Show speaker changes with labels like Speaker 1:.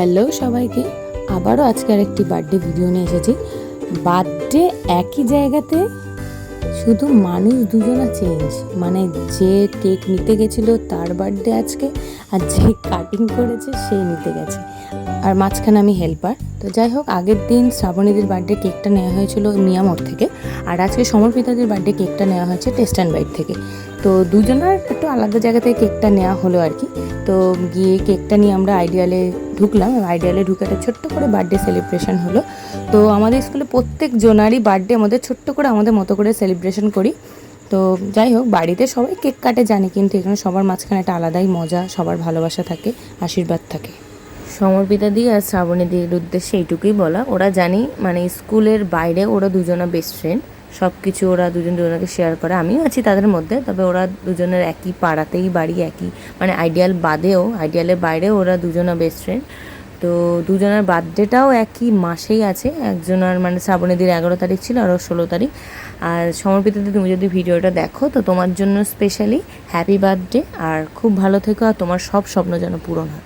Speaker 1: Hello সবাইকে, আবারও আজকে আরেকটি বার্থডে ভিডিও নিয়ে এসেছি। বার্থডে একই জায়গাতে, শুধু মানুষ দুজনা চেঞ্জ। মানে যে কেক নিতে গেছিলো তার বার্থডে আজকে, আর যে কাটিং করেছে সে নিতে গেছে, আর মাঝখানে আমি হেল্পার। তো যাই হোক, আগের দিন শ্রাবণীদের বার্থডে কেকটা নেওয়া হয়েছিল মিয়ামোড় থেকে, আর আজকে সমর্পিতাদের বার্থডে কেকটা নেওয়া হয়েছে টেস্ট অ্যান্ড বাইট থেকে। তো দুজনের একটু আলাদা জায়গা থেকে কেকটা নেওয়া হলো আর কি। তো গিয়ে কেকটা নিয়ে আমরা আইডিয়ালে ঢুকলাম, আইডিয়ালে ঢুকে একটা ছোট্ট করে বার্থডে সেলিব্রেশন হলো। তো আমাদের স্কুলে প্রত্যেক জনারই বার্থডে আমাদের ছোট্ট করে আমাদের মতো করে সেলিব্রেশন করি। তো যাই হোক, বাড়িতে সবাই কেক কাটে জানি, কিন্তু এখানে সবার মাঝখানে একটা আলাদাই মজা, সবার ভালোবাসা থাকে, আশীর্বাদ থাকে। সমর্পিতা দি আর শ্রাবণী দির উদ্দেশ্যে এইটুকুই বলা, ওরা জানি মানে স্কুলের বাইরে ওরা দুজনা বেস্ট ফ্রেন্ড, সব কিছু ওরা দুজনকে শেয়ার করে, আমিও আছি তাদের মধ্যে। তবে ওরা দুজনের একই পাড়াতেই বাড়ি, একই মানে আইডিয়ালের বাইরেও ওরা দুজনা বেস্ট ফ্রেন্ড। তো দুজনের বার্থডেটাও একই মাসেই আছে, একজনের মানে শ্রাবণীদির 11 তারিখ ছিল, আরও 16 তারিখ। আর সমর্পিতাদি, তুমি যদি ভিডিওটা দেখো তো তোমার জন্য স্পেশালি হ্যাপি বার্থডে, আর খুব ভালো থেকো, আর তোমার সব স্বপ্ন যেন পূরণ হয়।